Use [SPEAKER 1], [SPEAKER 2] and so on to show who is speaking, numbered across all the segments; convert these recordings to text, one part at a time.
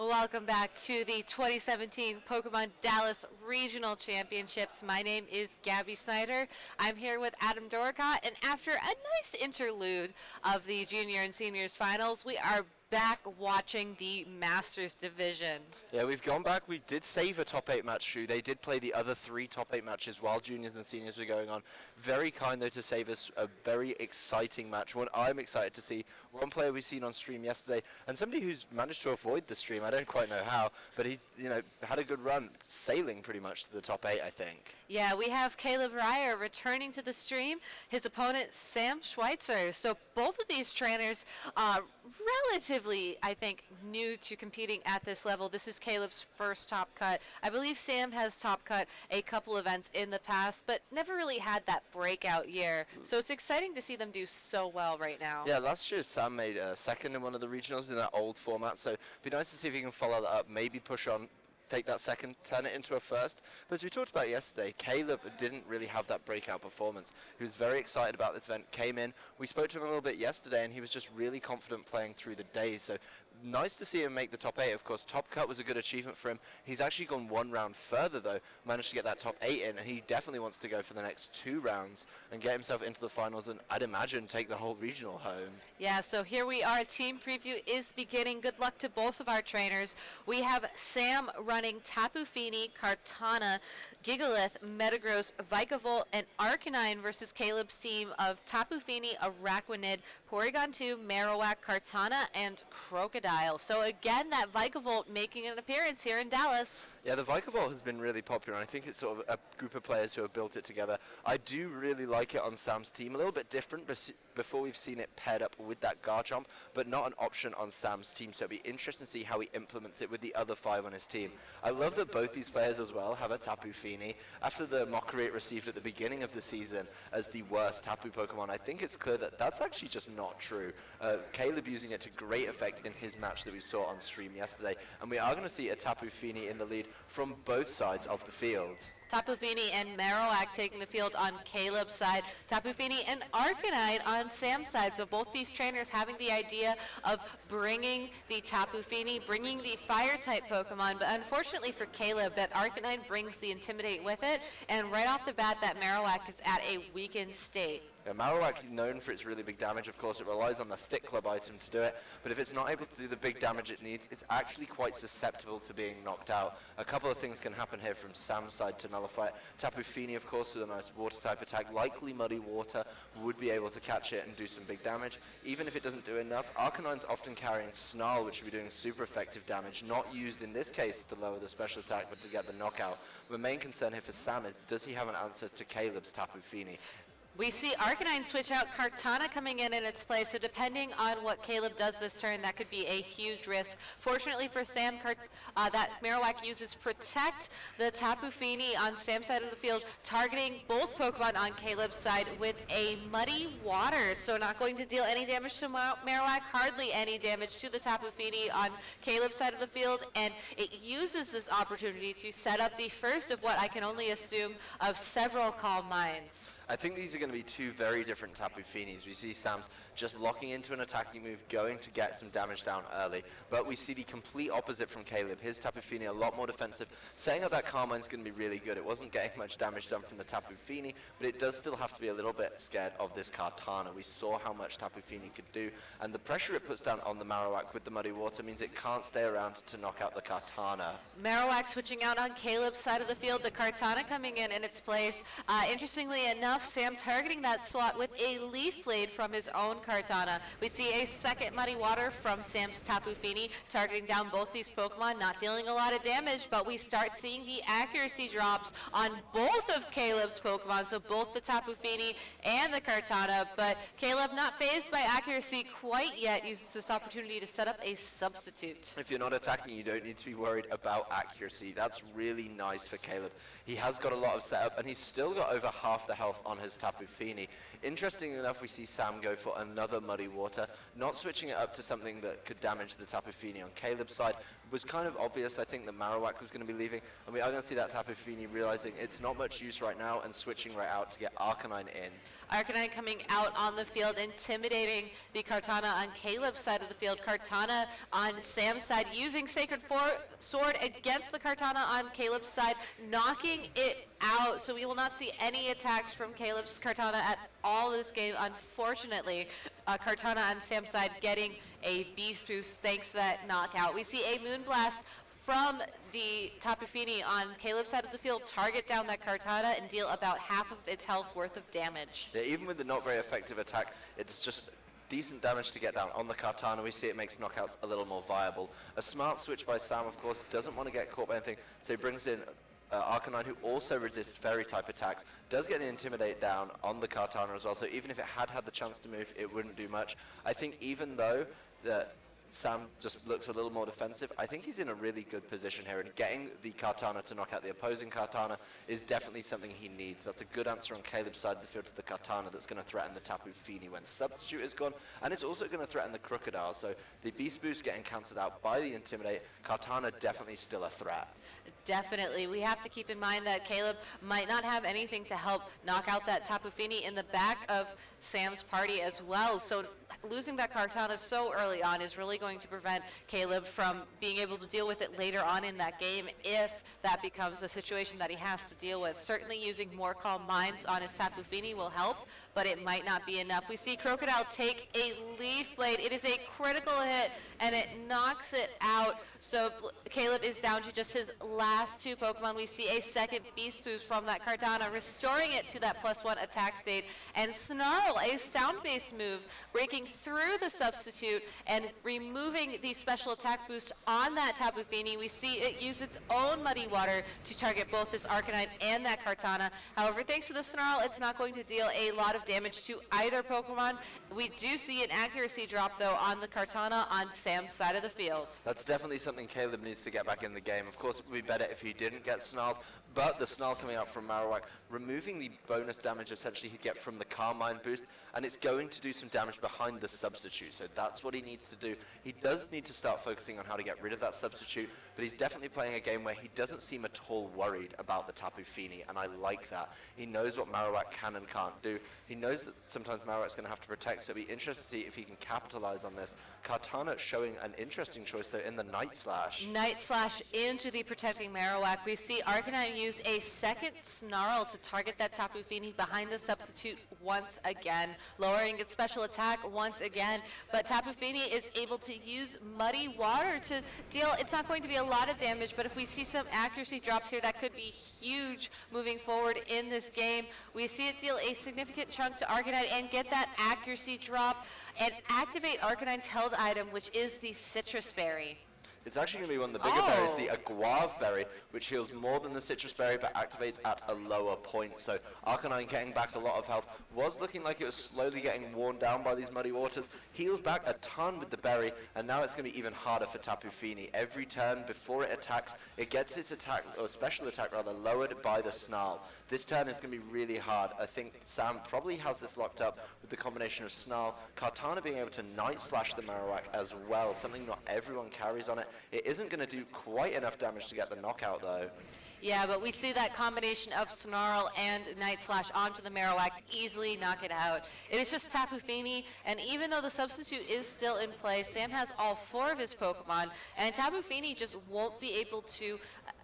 [SPEAKER 1] Welcome back to the 2017 Pokemon Dallas Regional Championships. My name is Gabby Snyder. I'm here with Adam Dorricott, and after a nice interlude of the junior and seniors finals, we are back watching the Masters division.
[SPEAKER 2] Yeah, we've gone back. We did save a top 8 match, Drew. They did play the other 3 top 8 matches while juniors and seniors were going on. Very kind, though, to save us a very exciting match. One I'm excited to see. One player we've seen on stream yesterday, and somebody who's managed to avoid the stream. I don't quite know how, but he's had a good run, sailing pretty much to the top 8, I think.
[SPEAKER 1] Yeah, we have Caleb Ryor returning to the stream. His opponent, Sam Schweitzer. So both of these trainers are relatively, I think, new to competing at this level. This is Caleb's first top cut. I believe Sam has top cut a couple events in the past, but never really had that breakout year. So it's exciting to see them do so well right now.
[SPEAKER 2] Yeah, last year Sam made second in one of the regionals in that old format, so it'd be nice to see if he can follow that up, maybe push on, take that second, turn it into a first. But as we talked about yesterday, Caleb didn't really have that breakout performance. He was very excited about this event, came in. We spoke to him a little bit yesterday, and he was just really confident playing through the day. So nice to see him make the top 8. Of course, top cut was a good achievement for him. He's actually gone one round further, though, managed to get that top 8 in, and he definitely wants to go for the next 2 rounds and get himself into the finals, and I'd imagine take the whole regional home.
[SPEAKER 1] Yeah, so here we are. Team preview is beginning. Good luck to both of our trainers. We have Sam running Tapu Fini, Kartana, Gigalith, Metagross, Vikavolt, and Arcanine versus Caleb's team of Tapu Fini, Araquanid, Porygon 2, Marowak, Kartana, and Crocodile. So again, that Vikavolt making an appearance here in Dallas.
[SPEAKER 2] Yeah, the Vikavolt has been really popular, and I think it's sort of a group of players who have built it together. I do really like it on Sam's team. A little bit different before we've seen it paired up with that Garchomp, but not an option on Sam's team, so it'll be interesting to see how he implements it with the other 5 on his team. I love that both these players as well have a Tapu Fini. After the mockery it received at the beginning of the season as the worst Tapu Pokemon, I think it's clear that that's actually just not true. Caleb using it to great effect in his match that we saw on stream yesterday, and we are going to see a Tapu Fini in the lead from both sides of the field.
[SPEAKER 1] Tapu Fini and Marowak taking the field on Caleb's side. Tapu Fini and Arcanine on Sam's side. So both these trainers having the idea of bringing the Tapu Fini, bringing the Fire-type Pokemon. But unfortunately for Caleb, that Arcanine brings the Intimidate with it. And right off the bat, that Marowak is at a weakened state.
[SPEAKER 2] Yeah, Marowak, known for its really big damage, of course, it relies on the Thick Club item to do it, but if it's not able to do the big damage it needs, it's actually quite susceptible to being knocked out. A couple of things can happen here from Sam's side to nullify it. Tapu Fini, of course, with a nice water-type attack, likely Muddy Water, would be able to catch it and do some big damage. Even if it doesn't do enough, Arcanine's often carrying Snarl, which would be doing super effective damage, not used in this case to lower the special attack, but to get the knockout. The main concern here for Sam is, does he have an answer to Caleb's Tapu Fini?
[SPEAKER 1] We see Arcanine switch out, Kartana coming in its place, so depending on what Caleb does this turn, that could be a huge risk. Fortunately for Sam, that Marowak uses Protect, the Tapu Fini on Sam's side of the field, targeting both Pokemon on Caleb's side with a Muddy Water, so not going to deal any damage to Marowak, hardly any damage to the Tapu Fini on Caleb's side of the field, and it uses this opportunity to set up the first of what I can only assume of several Calm Minds.
[SPEAKER 2] I think these are going to be 2 very different Tapu Finis. We see Sam's just locking into an attacking move, going to get some damage down early. But we see the complete opposite from Caleb. His Tapu Fini a lot more defensive. Setting up that Carmine's going to be really good. It wasn't getting much damage done from the Tapu Fini, but it does still have to be a little bit scared of this Kartana. We saw how much Tapu Fini could do, and the pressure it puts down on the Marowak with the Muddy Water means it can't stay around to knock out the Kartana.
[SPEAKER 1] Marowak switching out on Caleb's side of the field, the Kartana coming in its place. Interestingly enough, Sam targeting that slot with a Leaf Blade from his own Kartana. We see a second Muddy Water from Sam's Tapu Fini, targeting down both these Pokemon, not dealing a lot of damage, but we start seeing the accuracy drops on both of Caleb's Pokemon, so both the Tapu Fini and the Kartana, but Caleb not phased by accuracy quite yet, uses this opportunity to set up a substitute.
[SPEAKER 2] If you're not attacking, you don't need to be worried about accuracy. That's really nice for Caleb. He has got a lot of setup, and he's still got over half the health on his Tapu Fini. Interesting enough, we see Sam go for another Muddy Water, not switching it up to something that could damage the Tapu Fini on Caleb's side. It was kind of obvious, I think, that Marowak was going to be leaving, and we are going to see that Tapu Fini realizing it's not much use right now and switching right out to get Arcanine in.
[SPEAKER 1] Arcanine coming out on the field, intimidating the Kartana on Caleb's side of the field. Kartana on Sam's side, using Sacred Sword against the Kartana on Caleb's side, knocking it out. So we will not see any attacks from Caleb's Kartana at all this game, unfortunately. Kartana on Sam's side getting a Beast Boost thanks to that knockout. We see a Moonblast from the Tapu Fini on Caleb's side of the field, target down that Kartana and deal about half of its health worth of damage.
[SPEAKER 2] Yeah, even with the not very effective attack, it's just decent damage to get down on the Kartana. We see it makes knockouts a little more viable. A smart switch by Sam, of course, doesn't want to get caught by anything, so he brings in Arcanine, who also resists Fairy-type attacks, does get the Intimidate down on the Kartana as well, so even if it had the chance to move, it wouldn't do much. I think even though that Sam just looks a little more defensive, I think he's in a really good position here, and getting the Kartana to knock out the opposing Kartana is definitely something he needs. That's a good answer on Caleb's side of the field to the Kartana that's going to threaten the Tapu Fini when Substitute is gone, and it's also going to threaten the Crocodile, so the Beast Boost getting cancelled out by the Intimidate, Kartana definitely still a threat.
[SPEAKER 1] Definitely. We have to keep in mind that Caleb might not have anything to help knock out that Tapu Fini in the back of Sam's party as well, so losing that Kartana so early on is really going to prevent Caleb from being able to deal with it later on in that game if that becomes a situation that he has to deal with. Certainly using more Calm Minds on his Tapu Fini will help, but it might not be enough. We see Crocodile take a Leaf Blade. It is a critical hit, and it knocks it out. So Caleb is down to just his last two Pokemon. We see a second Beast Boost from that Kartana, restoring it to that +1 attack state. And Snarl, a sound-based move, breaking through the Substitute and removing the special attack boost on that Tapu Fini. We see it use its own Muddy Water to target both this Arcanine and that Kartana. However, thanks to the Snarl, it's not going to deal a lot of damage to either Pokemon. We do see an accuracy drop, though, on the Kartana on Sam's side of the field.
[SPEAKER 2] That's definitely something Caleb needs to get back in the game. Of course, it would be better if he didn't get Snarled, but the Snarl coming out from Marowak, removing the bonus damage essentially he'd get from the Carmine boost, and it's going to do some damage behind the Substitute, so that's what he needs to do. He does need to start focusing on how to get rid of that Substitute, but he's definitely playing a game where he doesn't seem at all worried about the Tapu Fini, and I like that. He knows what Marowak can and can't do. He knows that sometimes Marowak's going to have to protect, so it'll be interesting to see if he can capitalize on this. Kartana showing an interesting choice, though, in the Night Slash.
[SPEAKER 1] Night Slash into the protecting Marowak. We see Arcanine use a second Snarl to target that Tapu Fini behind the Substitute once again, lowering its special attack once again. But Tapu Fini is able to use Muddy Water to deal, it's not going to be a lot of damage, but if we see some accuracy drops here, that could be huge moving forward in this game. We see it deal a significant chunk to Arcanine and get that accuracy drop and activate Arcanine's held item, which is the Citrus Berry.
[SPEAKER 2] It's actually going to be one of the bigger berries, the Aguave Berry, which heals more than the Citrus Berry, but activates at a lower point. So Arcanine getting back a lot of health, was looking like it was slowly getting worn down by these Muddy Waters. Heals back a ton with the berry, and now it's going to be even harder for Tapu Fini. Every turn before it attacks, it gets its attack, or special attack rather, lowered by the Snarl. This turn is going to be really hard. I think Sam probably has this locked up with the combination of Snarl, Kartana being able to Night Slash the Marowak as well, something not everyone carries on it. It isn't going to do quite enough damage to get the knockout, though.
[SPEAKER 1] Yeah, but we see that combination of Snarl and Night Slash onto the Marowak easily knock it out. It is just Tapu Fini, and even though the Substitute is still in play, Sam has all 4 of his Pokemon, and Tapu Fini just won't be able to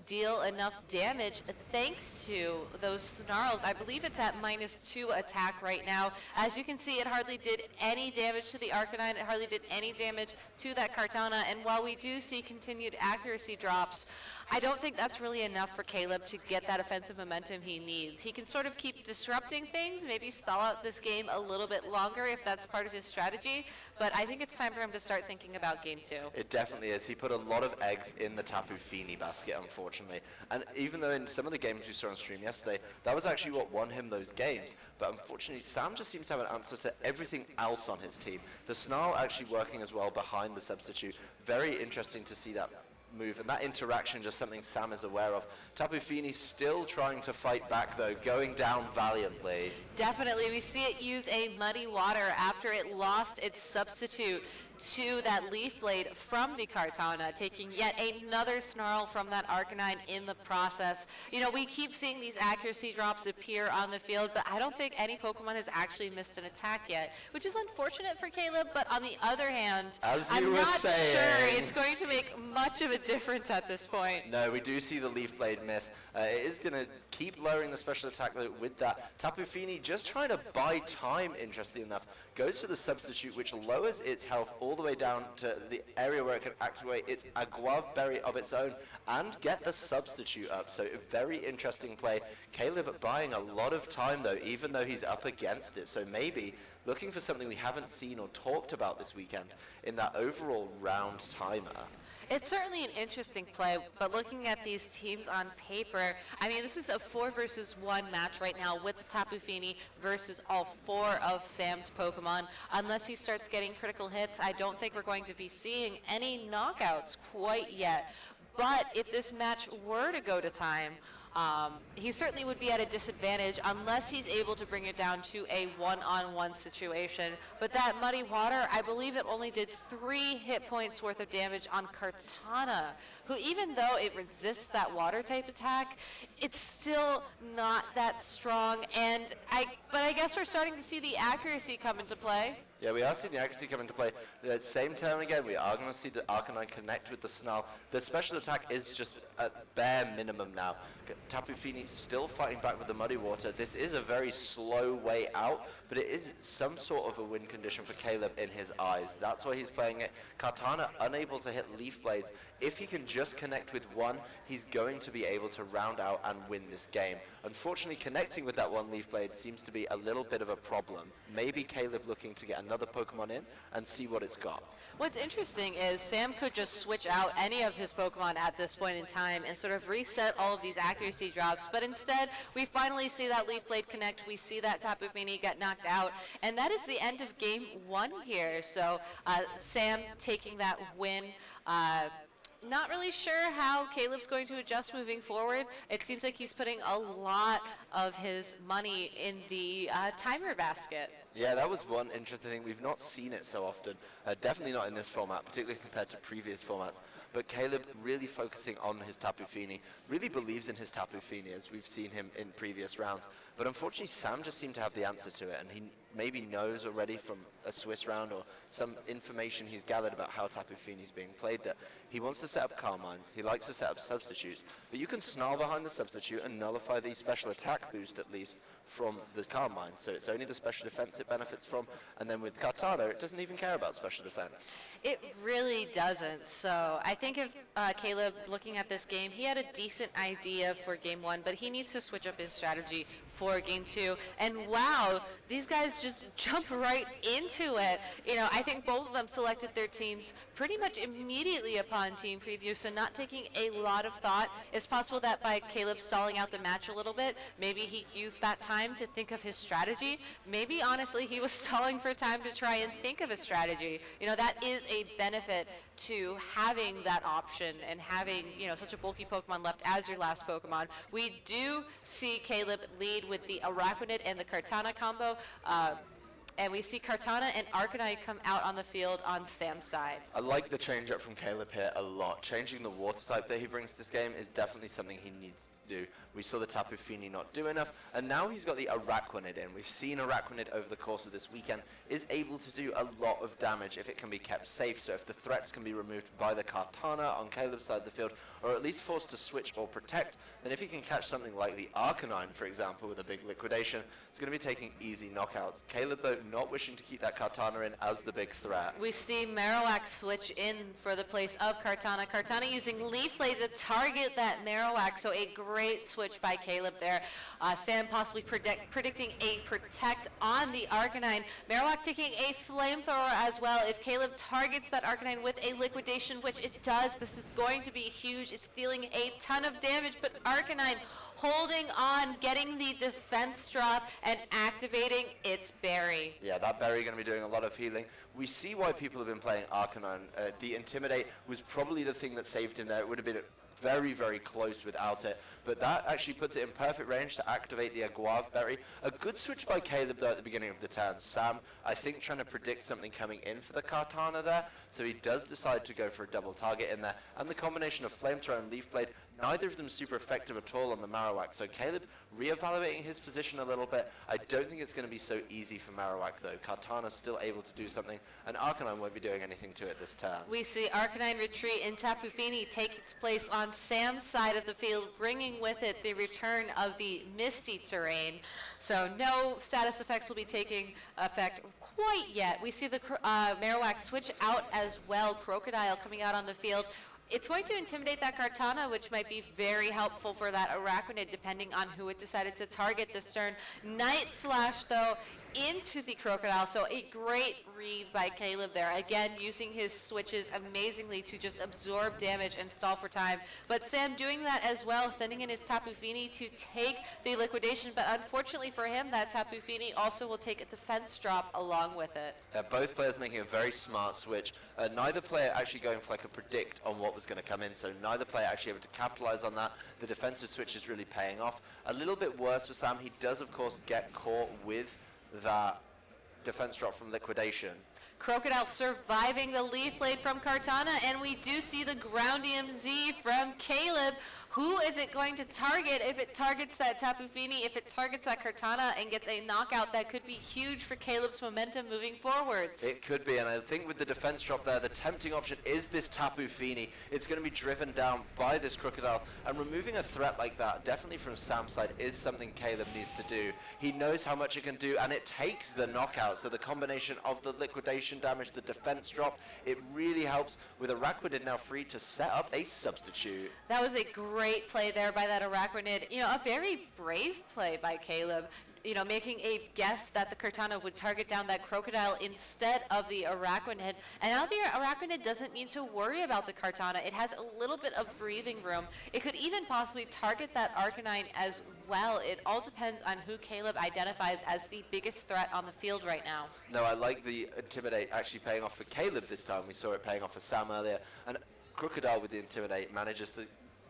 [SPEAKER 1] deal enough damage thanks to those Snarls. I believe it's at -2 attack right now. As you can see, it hardly did any damage to the Arcanine. It hardly did any damage to that Kartana. And while we do see continued accuracy drops, I don't think that's really enough for Caleb to get that offensive momentum he needs. He can sort of keep disrupting things, maybe stall out this game a little bit longer if that's part of his strategy, but I think it's time for him to start thinking about game 2.
[SPEAKER 2] It definitely is. He put a lot of eggs in the Tapu Fini basket, unfortunately. And even though in some of the games we saw on stream yesterday, that was actually what won him those games. But unfortunately, Sam just seems to have an answer to everything else on his team. The Snarl actually working as well behind the Substitute. Very interesting to see that move, and that interaction just something Sam is aware of. Tapu Fini still trying to fight back though, going down valiantly.
[SPEAKER 1] Definitely, we see it use a Muddy Water after it lost its substitute to that Leaf Blade from the Kartana, taking yet another snarl from that Arcanine in the process. You know, we keep seeing these accuracy drops appear on the field, but I don't think any Pokemon has actually missed an attack yet, which is unfortunate for Caleb, but on the other hand, I'm not sure it's going to make much of a difference at this point.
[SPEAKER 2] No, we do see the Leaf Blade miss. It is going to keep lowering the special attack though with that. Tapu Fini just trying to buy time, interestingly enough, goes for the substitute, which lowers its health all the way down to the area where it can activate its Aguav Berry of its own and get the substitute up. So a very interesting play. Caleb buying a lot of time though, even though he's up against it. So maybe looking for something we haven't seen or talked about this weekend in that overall round timer.
[SPEAKER 1] It's certainly an interesting play, but looking at these teams on paper, I mean, this is a 4 versus 1 match right now with the Tapu Fini versus all 4 of Sam's Pokemon. Unless he starts getting critical hits, I don't think we're going to be seeing any knockouts quite yet. But if this match were to go to time, he certainly would be at a disadvantage unless he's able to bring it down to a one-on-one situation. But that Muddy Water, I believe it only did 3 hit points worth of damage on Kartana, who even though it resists that water type attack, it's still not that strong. But I guess we're starting to see the accuracy come into play.
[SPEAKER 2] Yeah, we are seeing the accuracy come into play. At the same turn again, we are going to see the Arcanine connect with the Snarl. The special attack is just at bare minimum now. Tapu Fini still fighting back with the Muddy Water. This is a very slow way out, but it is some sort of a win condition for Caleb in his eyes. That's why he's playing it. Kartana unable to hit Leaf Blades. If he can just connect with one, he's going to be able to round out and win this game. Unfortunately, connecting with that one Leaf Blade seems to be a little bit of a problem. Maybe Caleb looking to get another Pokemon in and see what it's got.
[SPEAKER 1] What's interesting is Sam could just switch out any of his Pokemon at this point in time and sort of reset all of these accuracy drops, but instead we finally see that Leaf Blade connect, we see that Tapu Fini get knocked out, and that is the end of game 1 here. So Sam taking that win. Not really sure how Caleb's going to adjust moving forward. It seems like he's putting a lot of his money in the timer basket.
[SPEAKER 2] Yeah, that was one interesting thing. We've not seen it so often. Definitely not in this format, particularly compared to previous formats. But Caleb really focusing on his Tapu Fini, really believes in his Tapu Fini as we've seen him in previous rounds. But unfortunately, Sam just seemed to have the answer to it, and he maybe knows already from a Swiss round or some information he's gathered about how Tapu Fini is being played that he wants to set up Carmines, he likes to set up substitutes, but you can snarl behind the substitute and nullify the special attack boost at least from the Carmine, so it's only the special defense it benefits from, and then with Kartana it doesn't even care about special defense.
[SPEAKER 1] It really doesn't. So I think if Caleb, looking at this game, he had a decent idea for game 1, but he needs to switch up his strategy for game 2. And wow, these guys just jump right into it. You know, I think both of them selected their teams pretty much immediately upon team preview, so not taking a lot of thought. It's possible that by Caleb stalling out the match a little bit, maybe he used that time to think of his strategy. Maybe honestly he was stalling for time to try and think of a strategy. You know, that is a benefit to having that option and having, you know, such a bulky Pokemon left as your last Pokemon. We do see Caleb lead with the Araquanid and the Kartana combo. And we see Kartana and Arcanine come out on the field on Sam's side.
[SPEAKER 2] I like the change up from Caleb here a lot. Changing the water type that he brings to this game is definitely something he needs to do. We saw the Tapu Fini not do enough, and now he's got the Araquanid in. We've seen Araquanid over the course of this weekend is able to do a lot of damage if it can be kept safe. So if the threats can be removed by the Kartana on Caleb's side of the field, or at least forced to switch or protect, then if he can catch something like the Arcanine, for example, with a big liquidation, it's going to be taking easy knockouts. Caleb, though, not wishing to keep that Kartana in as the big threat.
[SPEAKER 1] We see Marowak switch in for the place of Kartana. Kartana using Leaf Blade to target that Marowak, so a great switch by Caleb there. Sam possibly predicting a protect on the Arcanine. Marowak taking a flamethrower as well. If Caleb targets that Arcanine with a liquidation, which it does, this is going to be huge. It's dealing a ton of damage, but Arcanine holding on, getting the defense drop, and activating its berry.
[SPEAKER 2] Yeah, that berry going to be doing a lot of healing. We see why people have been playing Arcanine. The Intimidate was probably the thing that saved him there. It would have been very, very close without it, but that actually puts it in perfect range to activate the Aguave Berry. A good switch by Caleb though at the beginning of the turn. Sam, I think, trying to predict something coming in for the Kartana there, so he does decide to go for a double target in there, and the combination of Flamethrower and Leaf Blade, neither of them super effective at all on the Marowak, so Caleb reevaluating his position a little bit. I don't think it's going to be so easy for Marowak though. Kartana's still able to do something, and Arcanine won't be doing anything to it this turn.
[SPEAKER 1] We see Arcanine retreat and Tapu Fini take its place on Sam's side of the field, bringing with it the return of the Misty terrain. So no status effects will be taking effect quite yet. We see the Marowak switch out as well. Crocodile coming out on the field. It's going to intimidate that Kartana, which might be very helpful for that Araquanid, depending on who it decided to target this turn. Night Slash, though, into the Crocodile, so a great read by Caleb there. Again, using his switches amazingly to just absorb damage and stall for time. But Sam doing that as well, sending in his Tapu Fini to take the liquidation, but unfortunately for him, that Tapu Fini also will take a defense drop along with it.
[SPEAKER 2] Both players making a very smart switch. Neither player actually going for like a predict on what was going to come in, so neither player actually able to capitalize on that. The defensive switch is really paying off. A little bit worse for Sam. He does, of course, get caught with that defense drop from liquidation.
[SPEAKER 1] Crocodile surviving the Leaf Blade from Kartana, and we do see the Groundium Z from Caleb. Who is it going to target? If it targets that Tapu Fini, if it targets that Kartana and gets a knockout, that could be huge for Caleb's momentum moving forwards.
[SPEAKER 2] It could be, and I think with the defense drop there, the tempting option is this Tapu Fini. It's going to be driven down by this Crocodile, and removing a threat like that, definitely from Sam's side, is something Caleb needs to do. He knows how much it can do, and it takes the knockout, so the combination of the liquidation damage, the defense drop, it really helps with Araquanid now free to set up a substitute.
[SPEAKER 1] That was a great play there by that Araquanid. You know, a very brave play by Caleb. You know, making a guess that the Kartana would target down that Crocodile instead of the Araquanid. And now the Araquanid doesn't need to worry about the Kartana. It has a little bit of breathing room. It could even possibly target that Arcanine as well. It all depends on who Caleb identifies as the biggest threat on the field right now.
[SPEAKER 2] No, I like the Intimidate actually paying off for Caleb this time. We saw it paying off for Sam earlier. And Crocodile with the Intimidate manages to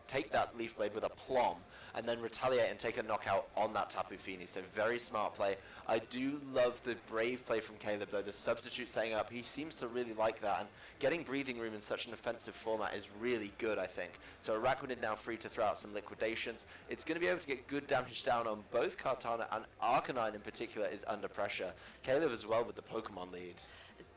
[SPEAKER 2] take that Leaf Blade with a plum and then retaliate and take a knockout on that Tapu Fini. So very smart play. I do love the brave play from Caleb though, the substitute setting up. He seems to really like that, and getting breathing room in such an offensive format is really good, I think. So Araquanid now free to throw out some liquidations. It's going to be able to get good damage down on both Kartana, and Arcanine in particular is under pressure. Caleb as well with the Pokemon lead.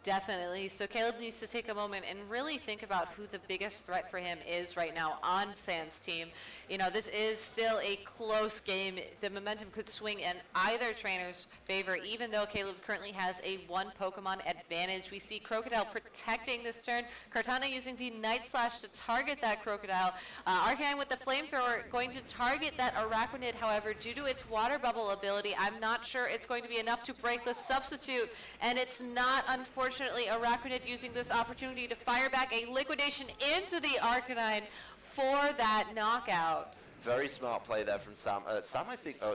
[SPEAKER 1] Definitely. So Caleb needs to take a moment and really think about who the biggest threat for him is right now on Sam's team. You know, this is still a close game. The momentum could swing in either trainer's favor, even though Caleb currently has a one Pokemon advantage. We see Crocodile protecting this turn. Kartana using the Night Slash to target that Crocodile. Arcanine with the Flamethrower going to target that Araquanid. However, due to its Water Bubble ability, I'm not sure it's going to be enough to break the substitute, and it's not, unfortunately. Araquanid using this opportunity to fire back a liquidation into the Arcanine for that knockout.
[SPEAKER 2] Very smart play there from Sam.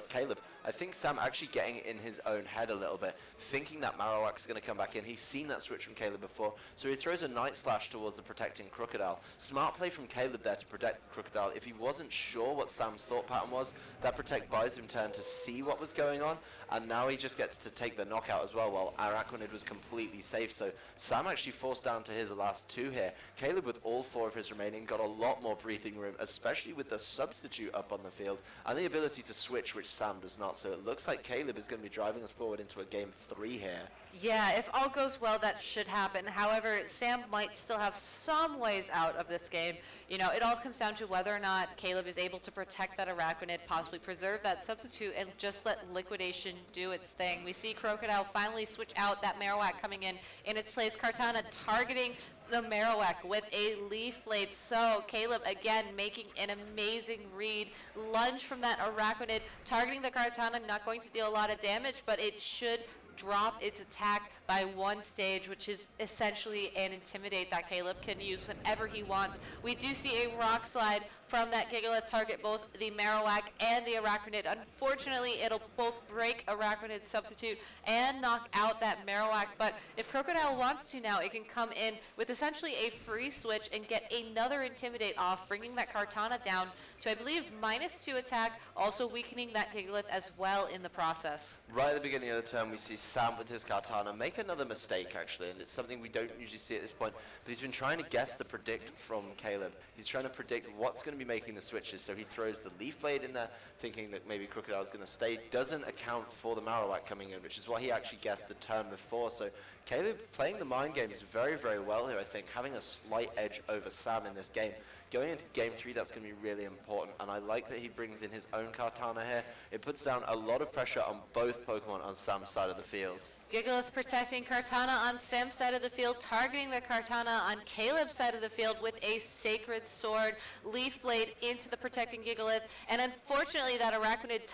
[SPEAKER 2] Caleb. I think Sam actually getting in his own head a little bit, thinking that Marowak is going to come back in. He's seen that switch from Caleb before, so he throws a Night Slash towards the protecting Crocodile. Smart play from Caleb there to protect Crocodile. If he wasn't sure what Sam's thought pattern was, that protect buys him turn to see what was going on, and now he just gets to take the knockout as well, while Araquanid was completely safe. So Sam actually forced down to his last two here. Caleb, with all four of his remaining, got a lot more breathing room, especially with the substitute up on the field, and the ability to switch, which Sam does not. So it looks like Caleb is going to be driving us forward into a game 3 here.
[SPEAKER 1] Yeah, if all goes well, that should happen. However, Sam might still have some ways out of this game. You know, it all comes down to whether or not Caleb is able to protect that Araquanid, possibly preserve that substitute, and just let Liquidation do its thing. We see Crocodile finally switch out that Marowak coming in its place. Kartana targeting the Marowak with a Leaf Blade. So Caleb again making an amazing read. Lunge from that Araquanid, targeting the Kartana, not going to deal a lot of damage, but it should drop its attack by one stage, which is essentially an Intimidate that Caleb can use whenever he wants. We do see a Rock Slide from that Gigalith target both the Marowak and the Arachnid. Unfortunately, it'll both break Arachnid Substitute and knock out that Marowak, but if Crocodile wants to now, it can come in with essentially a free switch and get another Intimidate off, bringing that Kartana down to, I believe, -2 attack, also weakening that Gigalith as well in the process.
[SPEAKER 2] Right at the beginning of the turn, we see Sam with his Kartana make another mistake, actually, and it's something we don't usually see at this point, but he's been trying to guess the predict from Caleb. He's trying to predict what's going to be making the switches, so he throws the Leaf Blade in there, thinking that maybe Crocodile is going to stay, doesn't account for the Marowak coming in, which is what he actually guessed the turn before, so Caleb playing the mind games very, very well here, I think, having a slight edge over Sam in this game. Going into game 3, that's going to be really important, and I like that he brings in his own Kartana here. It puts down a lot of pressure on both Pokemon on Sam's side of the field.
[SPEAKER 1] Gigalith protecting Kartana on Sam's side of the field, targeting the Kartana on Caleb's side of the field with a Sacred Sword, Leaf Blade into the protecting Gigalith, and unfortunately that Arachnid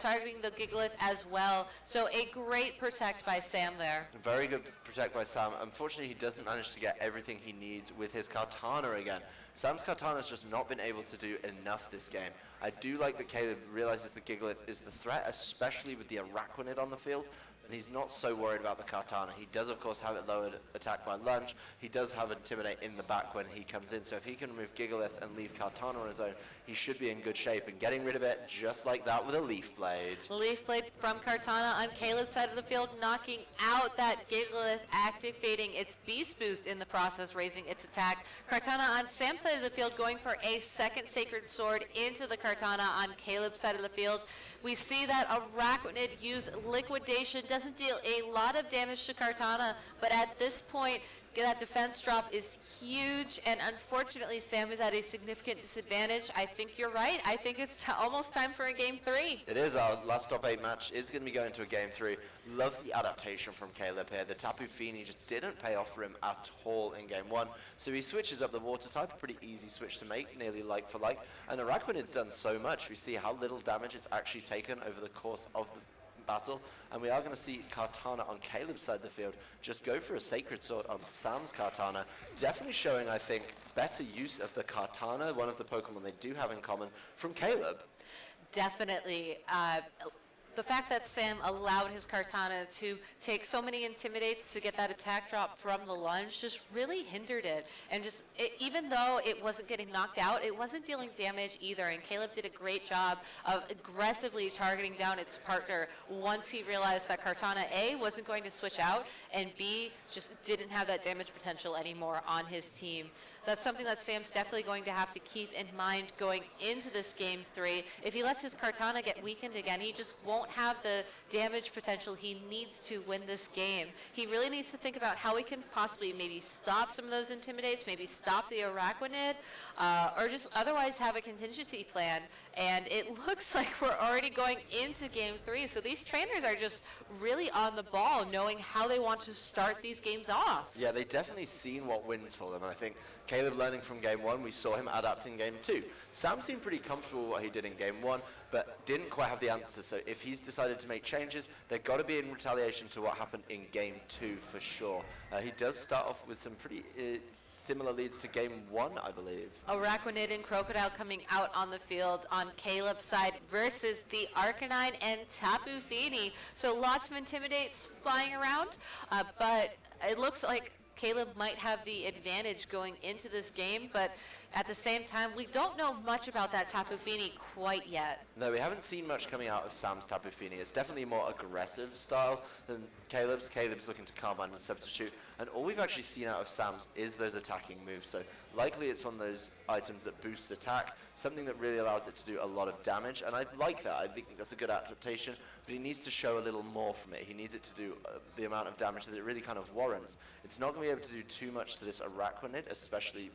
[SPEAKER 1] targeting the Gigalith as well. So a great protect by Sam there.
[SPEAKER 2] Very good protect by Sam. Unfortunately, he doesn't manage to get everything he needs with his Kartana again. Sam's Kartana has just not been able to do enough this game. I do like that Caleb realizes the Gigalith is the threat, especially with the Arachnid on the field. And he's not so worried about the Kartana. He does, of course, have it lowered attack by lunge. He does have Intimidate in the back when he comes in. So if he can remove Gigalith and leave Kartana on his own, he should be in good shape. And getting rid of it just like that with a Leaf Blade.
[SPEAKER 1] Leaf Blade from Kartana on Caleb's side of the field, knocking out that Gigalith, activating its Beast Boost in the process, raising its attack. Kartana on Sam's side of the field going for a second Sacred Sword into the Kartana on Caleb's side of the field. We see that Arachnid use Liquidation, doesn't deal a lot of damage to Kartana, but at this point, that defense drop is huge, and unfortunately Sam is at a significant disadvantage. I think you're right. I think it's almost time for a game 3.
[SPEAKER 2] It is. Our last top 8 match is going to be going to a game 3. Love the adaptation from Caleb here. The Tapu Fini just didn't pay off for him at all in game 1. So he switches up the water type, a pretty easy switch to make, nearly like for like. And Arachnid's done so much. We see how little damage it's actually taken over the course of the battle, and we are going to see Kartana on Caleb's side of the field just go for a Sacred Sword on Sam's Kartana, definitely showing, I think, better use of the Kartana, one of the Pokemon they do have in common, from Caleb.
[SPEAKER 1] Definitely. The fact that Sam allowed his Kartana to take so many Intimidates to get that attack drop from the lunge just really hindered it. And just, even though it wasn't getting knocked out, it wasn't dealing damage either. And Caleb did a great job of aggressively targeting down its partner once he realized that Kartana, A, wasn't going to switch out, and B, just didn't have that damage potential anymore on his team. That's something that Sam's definitely going to have to keep in mind going into this game 3. If he lets his Kartana get weakened again, he just won't have the damage potential he needs to win this game. He really needs to think about how he can possibly maybe stop some of those Intimidates, maybe stop the Arachnid, or just otherwise have a contingency plan. And it looks like we're already going into game 3, so these trainers are just really on the ball, knowing how they want to start these games off.
[SPEAKER 2] Yeah, they definitely seen what wins for them, and I think Caleb learning from game 1, we saw him adapt in game 2. Sam seemed pretty comfortable with what he did in game 1, but didn't quite have the answers, so if he's decided to make changes, they've got to be in retaliation to what happened in game 2 for sure. He does start off with some pretty similar leads to game 1, I believe.
[SPEAKER 1] Arachnid and Crocodile coming out on the field on Caleb's side versus the Arcanine and Tapu Fini. So lots of Intimidates flying around, but it looks like Caleb might have the advantage going into this game, but at the same time, we don't know much about that Tapu Fini quite yet.
[SPEAKER 2] No, we haven't seen much coming out of Sam's Tapu Fini. It's definitely a more aggressive style than Caleb's. Caleb's looking to Carbine and Substitute, and all we've actually seen out of Sam's is those attacking moves, so likely it's one of those items that boosts attack, something that really allows it to do a lot of damage, and I like that. I think that's a good adaptation, but he needs to show a little more from it. He needs it to do the amount of damage that it really kind of warrants. It's not going to be able to do too much to this Arachnid, especially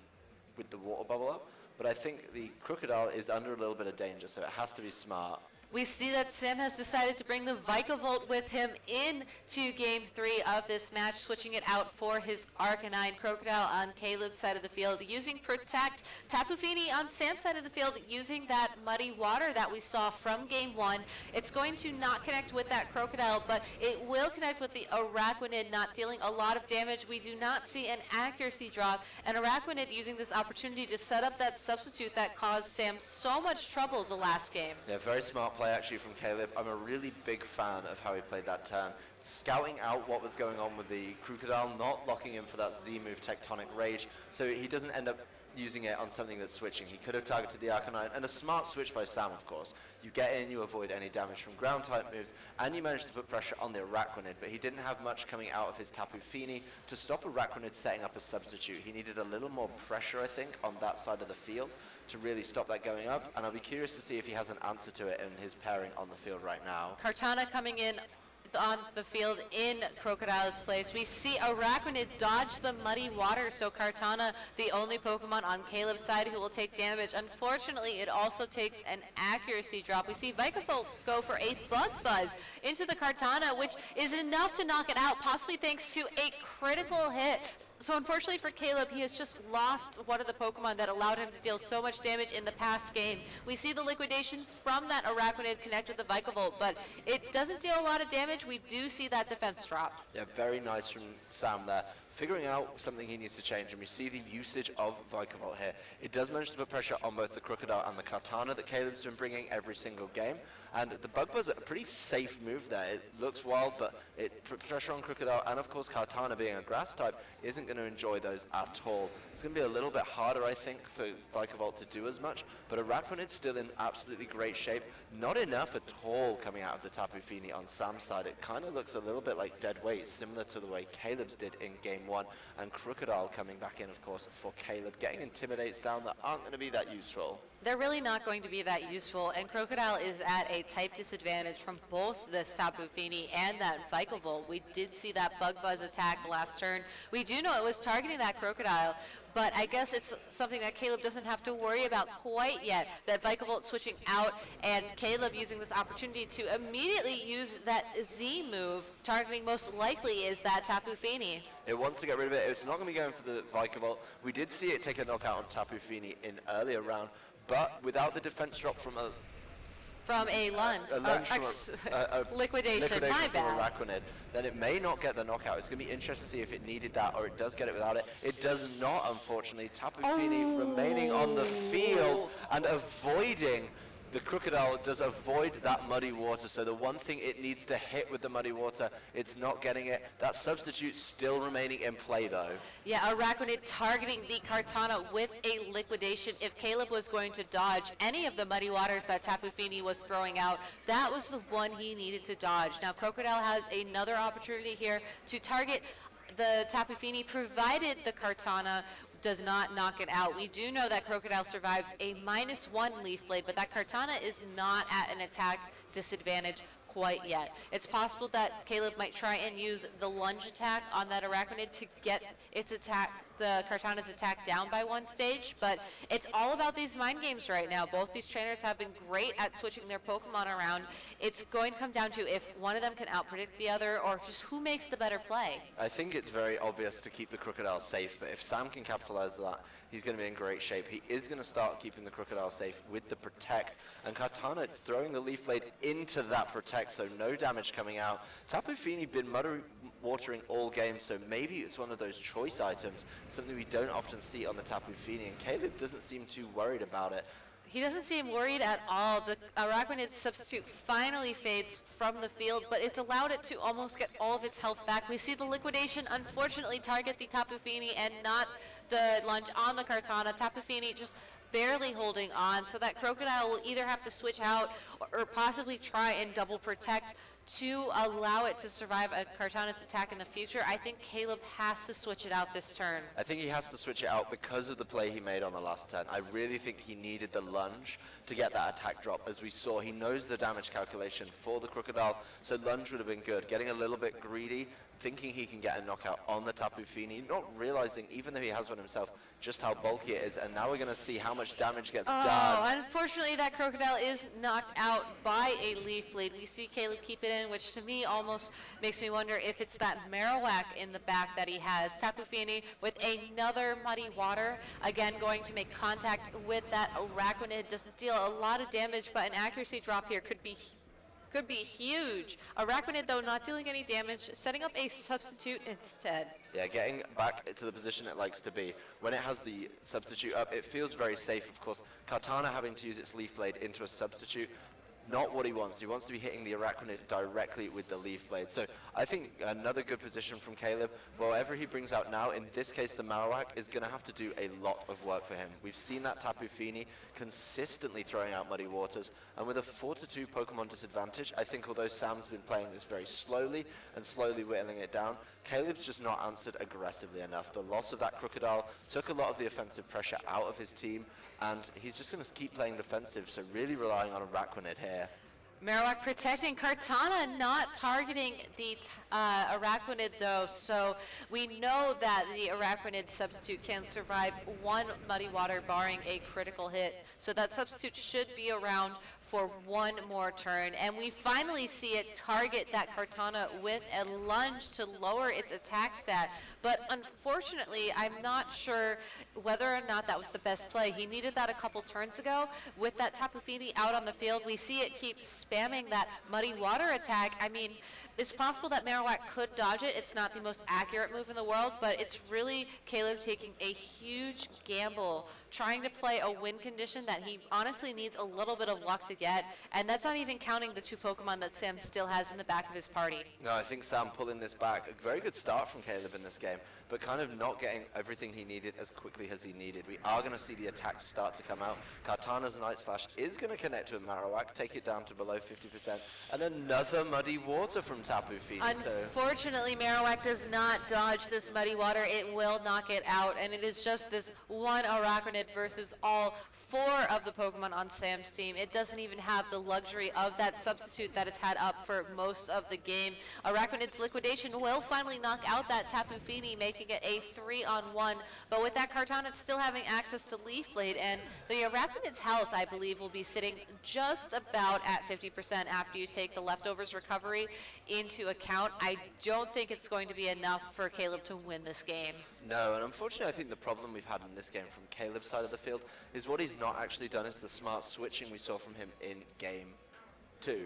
[SPEAKER 2] with the water bubble up, but I think the Crocodile is under a little bit of danger, so it has to be smart.
[SPEAKER 1] We see that Sam has decided to bring the Vikavolt with him into Game 3 of this match, switching it out for his Arcanine. Crocodile on Caleb's side of the field using Protect. Tapu Fini on Sam's side of the field using that Muddy Water that we saw from Game 1. It's going to not connect with that Crocodile, but it will connect with the Araquanid, not dealing a lot of damage. We do not see an accuracy drop, and Araquanid using this opportunity to set up that substitute that caused Sam so much trouble the last game.
[SPEAKER 2] Yeah, very smart play actually from Caleb. I'm a really big fan of how he played that turn. Scouting out what was going on with the Crocodile, not locking him for that Z move, Tectonic Rage, so he doesn't end up using it on something that's switching. He could have targeted the Arcanine, and a smart switch by Sam, of course. You get in, you avoid any damage from ground type moves, and you manage to put pressure on the Araquanid, but he didn't have much coming out of his Tapu Fini to stop Araquanid setting up a substitute. He needed a little more pressure, I think, on that side of the field to really stop that going up, and I'll be curious to see if he has an answer to it in his pairing on the field right now.
[SPEAKER 1] Kartana coming in on the field in Crocodile's place. We see Araquanid dodge the Muddy Water, so Kartana, the only Pokemon on Caleb's side who will take damage. Unfortunately, it also takes an accuracy drop. We see Vikavolt go for a Bug Buzz into the Kartana, which is enough to knock it out, possibly thanks to a critical hit. So unfortunately for Caleb, he has just lost one of the Pokemon that allowed him to deal so much damage in the past game. We see the liquidation from that Araquanid connect with the Vikavolt, but it doesn't deal a lot of damage. We do see that defense drop.
[SPEAKER 2] Yeah, very nice from Sam there. Figuring out something he needs to change, and we see the usage of Vikavolt here. It does manage to put pressure on both the Crocodile and the Kartana that Caleb's been bringing every single game, and the Bug Buzz, a pretty safe move there. It looks wild, but it puts pressure on Crocodile, and of course Kartana being a grass type isn't going to enjoy those at all. It's going to be a little bit harder, I think, for Vikavolt to do as much, but Araquanid's still in absolutely great shape. Not enough at all coming out of the Tapu Fini on Sam's side. It kind of looks a little bit like dead weight, similar to the way Caleb's did in Game 1, and Crocodile coming back in, of course, for Caleb, getting Intimidates down that aren't going to be that useful.
[SPEAKER 1] They're really not going to be that useful, and Crocodile is at a type disadvantage from both the Tapu Fini and that Vikavolt. We did see that Bug Buzz attack last turn. We do know it was targeting that Crocodile, but I guess it's something that Caleb doesn't have to worry about quite yet, that Vikavolt switching out and Caleb using this opportunity to immediately use that Z move, targeting most likely is that Tapu Fini.
[SPEAKER 2] It wants to get rid of it. It's not going to be going for the Vikavolt. We did see it take a knockout on Tapu Fini in earlier round, but without the defense drop from a
[SPEAKER 1] liquidation, my
[SPEAKER 2] from
[SPEAKER 1] bad.
[SPEAKER 2] Araquanid, then it may not get the knockout. It's going to be interesting to see if it needed that or it does get it without it. It does not, unfortunately. Tapu Fini remaining on the field and avoiding. The Crocodile does avoid that Muddy Water, so the one thing it needs to hit with the Muddy Water, it's not getting it. That substitute still remaining in play, though.
[SPEAKER 1] Yeah, Araquanid targeting the Kartana with a liquidation. If Caleb was going to dodge any of the Muddy Waters that Tapu Fini was throwing out, that was the one he needed to dodge. Now, Crocodile has another opportunity here to target the Tapu Fini, provided the Kartana does not knock it out. We do know that Crocodile survives a -1 Leaf Blade, but that Kartana is not at an attack disadvantage quite yet. It's possible that Caleb might try and use the lunge attack on that Araquanid to get its attack, the Kartana's attack, down by one stage, but it's all about these mind games right now. Both these trainers have been great at switching their Pokemon around. It's going to come down to if one of them can outpredict the other or just who makes the better play.
[SPEAKER 2] I think it's very obvious to keep the Crocodile safe, but if Sam can capitalize that, he's going to be in great shape. He is going to start keeping the Crocodile safe with the Protect, and Kartana throwing the Leaf Blade into that Protect, so no damage coming out. Tapu Fini been watering all game, so maybe it's one of those choice items, something we don't often see on the Tapu Fini, and Caleb doesn't seem too worried about it.
[SPEAKER 1] He doesn't seem worried at all. The Araquanid substitute finally fades from the field, but it's allowed it to almost get all of its health back. We see the liquidation unfortunately target the Tapu Fini and not the lunge on the Kartana. Tapu Fini just barely holding on, so that Crocodile will either have to switch out or possibly try and double Protect to allow it to survive a Kartana's attack in the future. I think Caleb has to switch it out this turn.
[SPEAKER 2] I think he has to switch it out because of the play he made on the last turn. I really think he needed the lunge to get that attack drop. As we saw, he knows the damage calculation for the Crocodile, so lunge would have been good. Getting a little bit greedy thinking he can get a knockout on the Tapu Fini, not realizing, even though he has one himself, just how bulky it is. And now we're going to see how much damage gets done.
[SPEAKER 1] Oh, unfortunately, that Crocodile is knocked out by a Leaf Blade. We see Caleb keep it in, which to me almost makes me wonder if it's that Marowak in the back that he has. Tapu Fini with another Muddy Water, again going to make contact with that Araquanid. Doesn't deal a lot of damage, but an accuracy drop here could be huge. Araquanid, though, not dealing any damage, setting up a substitute instead.
[SPEAKER 2] Yeah, getting back to the position it likes to be. When it has the substitute up, it feels very safe, of course. Kartana having to use its Leaf Blade into a substitute, not what he wants. He wants to be hitting the Araquanid directly with the Leaf Blade. So I think another good position from Caleb. Whatever he brings out now, in this case the Marowak, is going to have to do a lot of work for him. We've seen that Tapu Fini consistently throwing out Muddy Waters, and with a 4-2 Pokemon disadvantage, I think although Sam's been playing this very slowly and slowly whittling it down, Caleb's just not answered aggressively enough. The loss of that Crocodile took a lot of the offensive pressure out of his team, and he's just going to keep playing defensive, so really relying on Araquanid here.
[SPEAKER 1] Marowak protecting Kartana, not targeting the Araquanid though, so we know that the Araquanid substitute can survive one Muddy Water barring a critical hit, so that substitute should be around for one more turn, and we finally see it target that Kartana with a lunge to lower its attack stat, but unfortunately I'm not sure whether or not that was the best play. He needed that a couple turns ago. With that Tapu Fini out on the field, we see it keep spamming that Muddy Water attack. I mean, it's possible that Marowak could dodge it. It's not the most accurate move in the world, but it's really Caleb taking a huge gamble, trying to play a win condition that he honestly needs a little bit of luck to get, and that's not even counting the two Pokemon that Sam still has in the back of his party.
[SPEAKER 2] No, I think Sam pulling this back. A very good start from Caleb in this game, but kind of not getting everything he needed as quickly as he needed. We are going to see the attacks start to come out. Kartana's Night Slash is going to connect to a Marowak, take it down to below 50%, and another Muddy Water from Tapu Fini.
[SPEAKER 1] Unfortunately, Marowak does not dodge this Muddy Water. It will knock it out, and it is just this one Araquanid versus all four of the Pokemon on Sam's team. It doesn't even have the luxury of that substitute that it's had up for most of the game. Araquanid's Liquidation will finally knock out that Tapu Fini, making it a 3-on-1, but with that Kartana still having access to Leaf Blade, and the Araquanid's health, I believe, will be sitting just about at 50% after you take the Leftovers recovery into account. I don't think it's going to be enough for Caleb to win this game.
[SPEAKER 2] No, and unfortunately I think the problem we've had in this game from Caleb's side of the field is what he's not actually done is the smart switching we saw from him in game 2.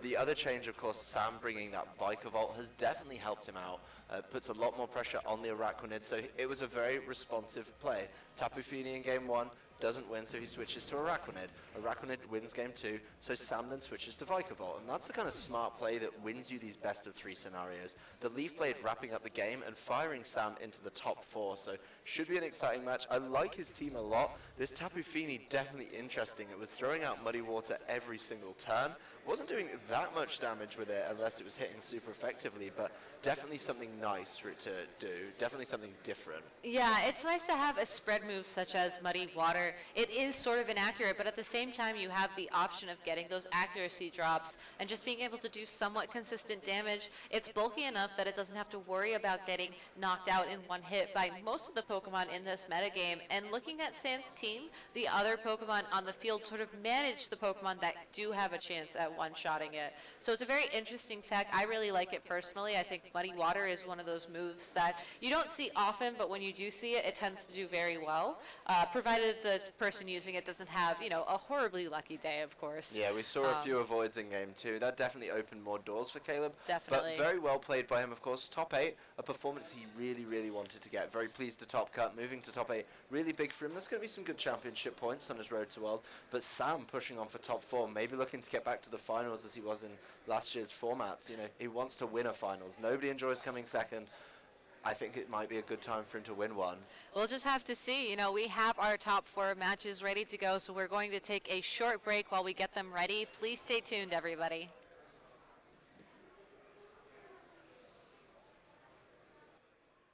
[SPEAKER 2] The other change, of course, Sam bringing that Vikavolt has definitely helped him out. Puts a lot more pressure on the Araquanid, so it was a very responsive play. Tapu Fini in game 1 doesn't win, so he switches to Araquanid. Araquanid wins game 2, so Sam then switches to Vikavolt, and that's the kind of smart play that wins you these best of 3 scenarios. The Leaf Blade wrapping up the game and firing Sam into the top 4, so should be an exciting match. I like his team a lot. This Tapu Fini definitely interesting. It was throwing out Muddy Water every single turn. Wasn't doing that much damage with it unless it was hitting super effectively, but definitely something nice for it to do. Definitely something different.
[SPEAKER 1] Yeah, it's nice to have a spread move such as Muddy Water. It is sort of inaccurate, but at the same time you have the option of getting those accuracy drops and just being able to do somewhat consistent damage. It's bulky enough that it doesn't have to worry about getting knocked out in one hit by most of the Pokemon in this metagame. And looking at Sam's team, the other Pokemon on the field sort of manage the Pokemon that do have a chance at one-shotting it. So it's a very interesting tech. I really like it personally. I think Muddy Water is one of those moves that you don't see often, but when you do see it, it tends to do very well, provided the person using it doesn't have, you know, a horribly lucky day, of course.
[SPEAKER 2] Yeah, we saw a few avoids in game 2. That definitely opened more doors for Caleb.
[SPEAKER 1] Definitely.
[SPEAKER 2] But very well played by him, of course. Top 8, a performance he really, really wanted to get. Very pleased to top cut, moving to top 8. Really big for him. There's going to be some good championship points on his road to world. But Sam pushing on for top 4, maybe looking to get back to the finals as he was in last year's formats. You know, he wants to win a finals. Nobody enjoys coming second. I think it might be a good time for him to win one.
[SPEAKER 1] We'll just have to see. You know, we have our top 4 matches ready to go, so we're going to take a short break while we get them ready. Please stay tuned, everybody.